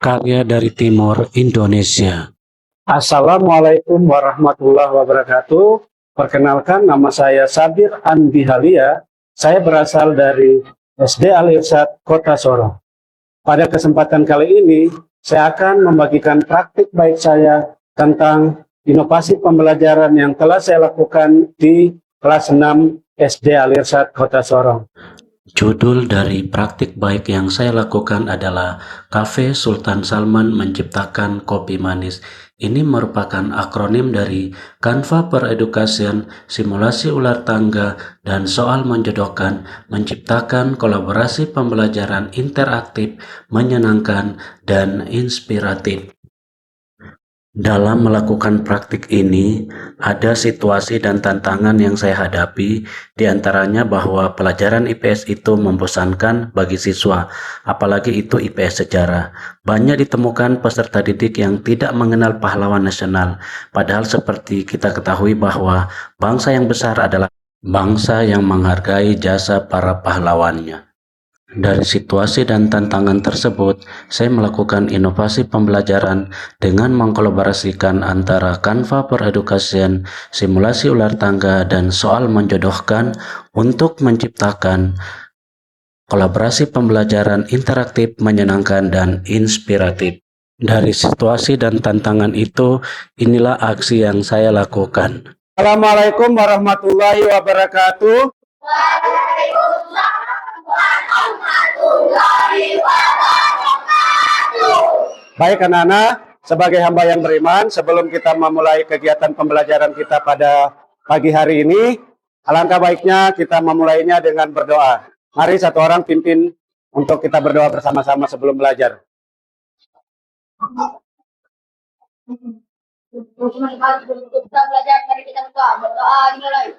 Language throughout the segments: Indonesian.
karya dari timur Indonesia. Assalamualaikum warahmatullahi wabarakatuh. Perkenalkan, nama saya Sabir Andi Halia. Saya berasal dari SD Al-Irsyad Kota Sorong. Pada kesempatan kali ini, saya akan membagikan praktik baik saya tentang inovasi pembelajaran yang telah saya lakukan di kelas 6 SD Al-Irsyad Kota Sorong. Judul dari praktik baik yang saya lakukan adalah Cafe Sultan Salman Menciptakan Kopi Manis. Ini merupakan akronim dari Canva per Education, simulasi ular tangga, dan soal menjodohkan, menciptakan kolaborasi pembelajaran interaktif, menyenangkan, dan inspiratif. Dalam melakukan praktik ini, ada situasi dan tantangan yang saya hadapi, di antaranya bahwa pelajaran IPS itu membosankan bagi siswa, apalagi itu IPS sejarah. Banyak ditemukan peserta didik yang tidak mengenal pahlawan nasional, padahal seperti kita ketahui bahwa bangsa yang besar adalah bangsa yang menghargai jasa para pahlawannya. Dari situasi dan tantangan tersebut, saya melakukan inovasi pembelajaran dengan mengkolaborasikan antara Canva per Education, simulasi ular tangga, dan soal menjodohkan untuk menciptakan kolaborasi pembelajaran interaktif, menyenangkan, dan inspiratif. Dari situasi dan tantangan itu, inilah aksi yang saya lakukan. Assalamualaikum warahmatullahi wabarakatuh. Baik anak-anak, sebagai hamba yang beriman, sebelum kita memulai kegiatan pembelajaran kita pada pagi hari ini, alangkah baiknya kita memulainya dengan berdoa. Mari satu orang pimpin untuk kita berdoa bersama-sama sebelum belajar. Kita belajar, mari kita berdoa dimulai.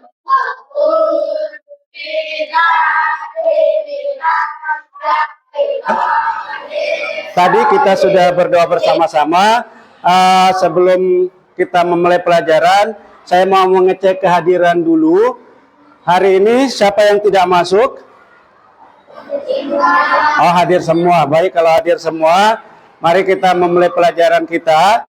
Tadi kita sudah berdoa bersama-sama. Sebelum kita memulai pelajaran, saya mau mengecek kehadiran dulu. Hari ini siapa yang tidak masuk? Oh, hadir semua. Baik, kalau hadir semua, mari kita memulai pelajaran kita.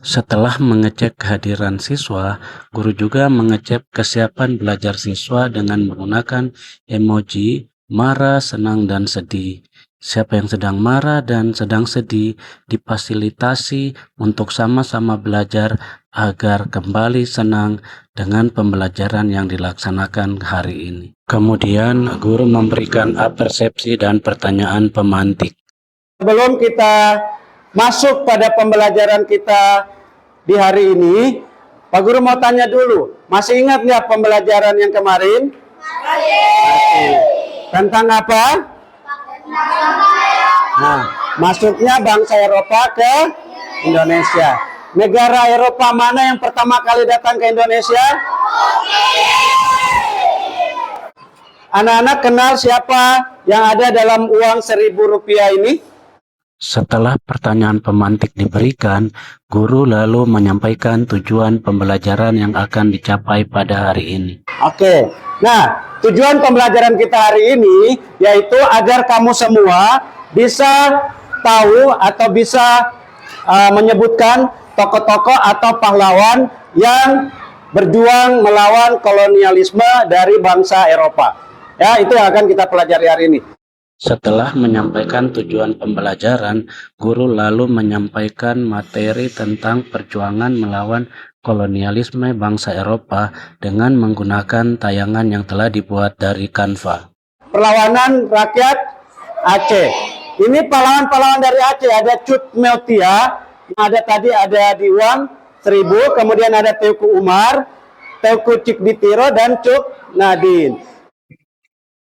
Setelah mengecek kehadiran siswa, guru juga mengecek kesiapan belajar siswa dengan menggunakan emoji marah, senang, dan sedih. Siapa yang sedang marah dan sedang sedih difasilitasi untuk sama-sama belajar agar kembali senang dengan pembelajaran yang dilaksanakan hari ini. Kemudian, guru memberikan persepsi dan pertanyaan pemantik. Sebelum kita masuk pada pembelajaran kita di hari ini, Pak Guru mau tanya dulu, masih ingat nggak pembelajaran yang kemarin? Masih. Tentang apa? Nah, masuknya bangsa Eropa ke Indonesia. Negara Eropa mana yang pertama kali datang ke Indonesia? Anak-anak kenal siapa yang ada dalam uang Rp1.000 ini? Setelah pertanyaan pemantik diberikan, guru lalu menyampaikan tujuan pembelajaran yang akan dicapai pada hari ini. Oke, nah tujuan pembelajaran kita hari ini yaitu agar kamu semua bisa tahu atau bisa menyebutkan tokoh-tokoh atau pahlawan yang berjuang melawan kolonialisme dari bangsa Eropa. Ya, itu yang akan kita pelajari hari ini. Setelah menyampaikan tujuan pembelajaran, guru lalu menyampaikan materi tentang perjuangan melawan kolonialisme bangsa Eropa dengan menggunakan tayangan yang telah dibuat dari Canva. Perlawanan rakyat Aceh. Ini pahlawan-pahlawan dari Aceh. Ada Cut Meltia, ada di uang 1.000, kemudian ada Teuku Umar, Teuku Cikditiro, dan Cuk Nadin.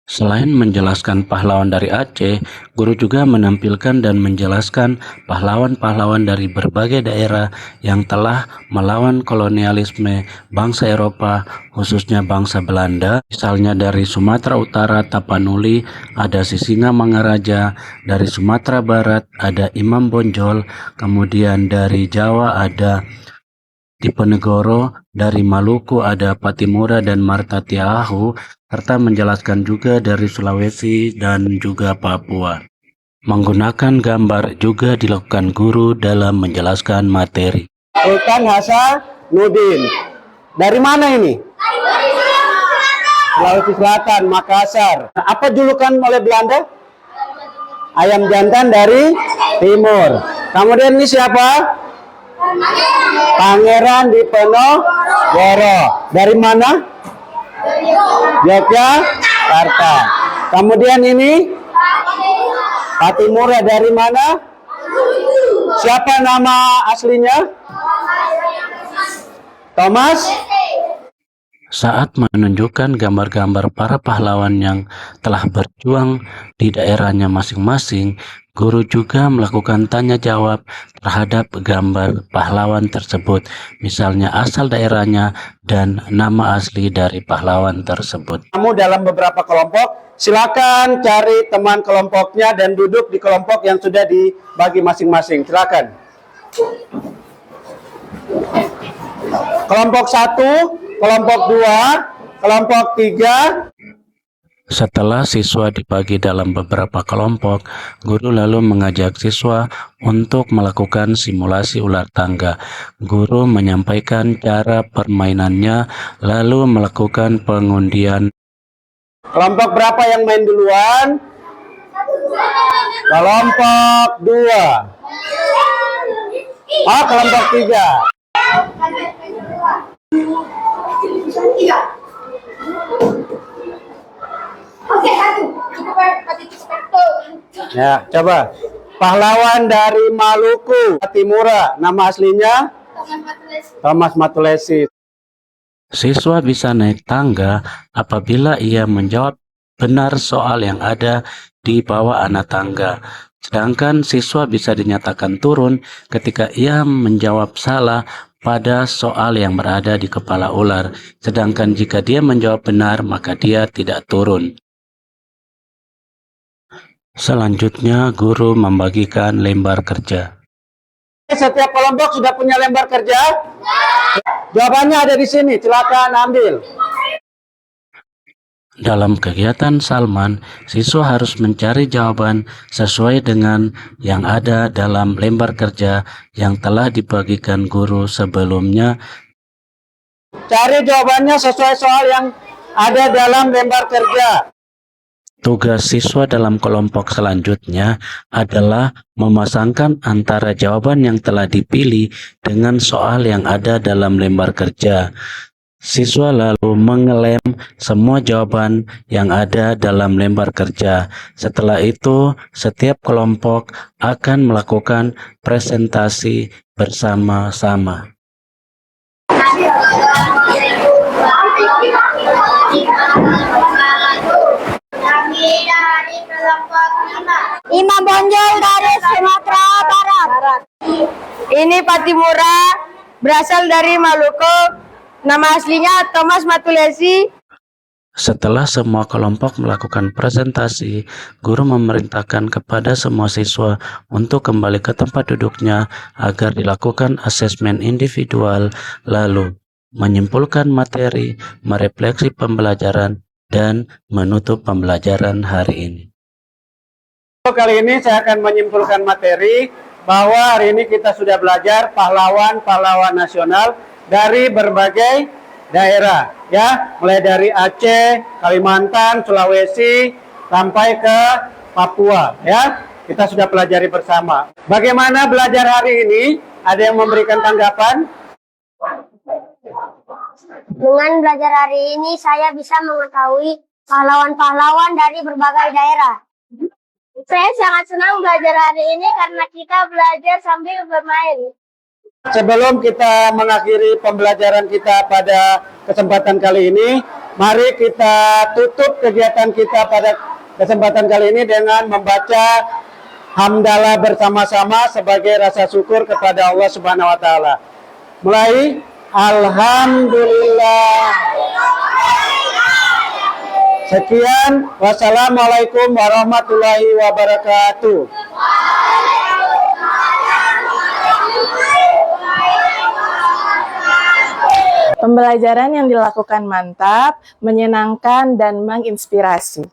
Selain menjelaskan pahlawan dari Aceh, guru juga menampilkan dan menjelaskan pahlawan-pahlawan dari berbagai daerah yang telah melawan kolonialisme bangsa Eropa, khususnya bangsa Belanda. Misalnya dari Sumatera Utara, Tapanuli, ada Sisingamangaraja, dari Sumatera Barat ada Imam Bonjol, kemudian dari Jawa ada Diponegoro, dari Maluku ada Patimura dan Marta Tiahahu, serta menjelaskan juga dari Sulawesi dan juga Papua. Menggunakan gambar juga dilakukan guru dalam menjelaskan materi. Sultan Hasanuddin. Dari mana ini? Sulawesi Selatan, Makassar. Apa julukan oleh Belanda? Ayam jantan dari timur. Kemudian ini siapa? Pangeran Diponegoro. Dari mana? Yogyakarta. Kemudian ini Patimura dari mana? Siapa nama aslinya? Thomas. Saat menunjukkan gambar-gambar para pahlawan yang telah berjuang di daerahnya masing-masing, guru juga melakukan tanya jawab terhadap gambar pahlawan tersebut, misalnya asal daerahnya dan nama asli dari pahlawan tersebut. Kamu dalam beberapa kelompok, silakan cari teman kelompoknya dan duduk di kelompok yang sudah dibagi masing-masing. Silakan. Kelompok 1, kelompok 2, kelompok 3. Setelah siswa dibagi dalam beberapa kelompok, guru lalu mengajak siswa untuk melakukan simulasi ular tangga. Guru menyampaikan cara permainannya, lalu melakukan pengundian. Kelompok berapa yang main duluan? Kelompok 2. Oh, kelompok 3. Oke, satu. Ya, coba. Pahlawan dari Maluku, Patimura. Nama aslinya? Thomas Matulesi. Siswa bisa naik tangga apabila ia menjawab benar soal yang ada di bawah anak tangga. Sedangkan siswa bisa dinyatakan turun ketika ia menjawab salah pada soal yang berada di kepala ular. Sedangkan jika dia menjawab benar, maka dia tidak turun. Selanjutnya, guru membagikan lembar kerja. Setiap kelompok sudah punya lembar kerja? Jawabannya ada di sini, silakan ambil. Dalam kegiatan Salman, siswa harus mencari jawaban sesuai dengan yang ada dalam lembar kerja yang telah dibagikan guru sebelumnya. Cari jawabannya sesuai soal yang ada dalam lembar kerja. Tugas siswa dalam kelompok selanjutnya adalah memasangkan antara jawaban yang telah dipilih dengan soal yang ada dalam lembar kerja. Siswa lalu mengelem semua jawaban yang ada dalam lembar kerja. Setelah itu, setiap kelompok akan melakukan presentasi bersama-sama. Kami dari kelompok 5. Imam Bonjol dari Sumatera Barat. Ini Patimura, berasal dari Maluku. Nama aslinya Thomas Matulesi. Setelah semua kelompok melakukan presentasi, guru memerintahkan kepada semua siswa untuk kembali ke tempat duduknya agar dilakukan asesmen individual, lalu menyimpulkan materi, merefleksi pembelajaran, dan menutup pembelajaran hari ini. Kali ini saya akan menyimpulkan materi bahwa hari ini kita sudah belajar pahlawan-pahlawan nasional dari berbagai daerah, ya, mulai dari Aceh, Kalimantan, Sulawesi, sampai ke Papua, ya. Kita sudah pelajari bersama. Bagaimana belajar hari ini? Ada yang memberikan tanggapan? Dengan belajar hari ini, saya bisa mengetahui pahlawan-pahlawan dari berbagai daerah. Saya sangat senang belajar hari ini karena kita belajar sambil bermain. Sebelum kita mengakhiri pembelajaran kita pada kesempatan kali ini, mari kita tutup kegiatan kita pada kesempatan kali ini dengan membaca hamdalah bersama-sama sebagai rasa syukur kepada Allah Subhanahu wa taala. Mulai, alhamdulillah. Sekian, wassalamualaikum warahmatullahi wabarakatuh. Pembelajaran yang dilakukan mantap, menyenangkan, dan menginspirasi.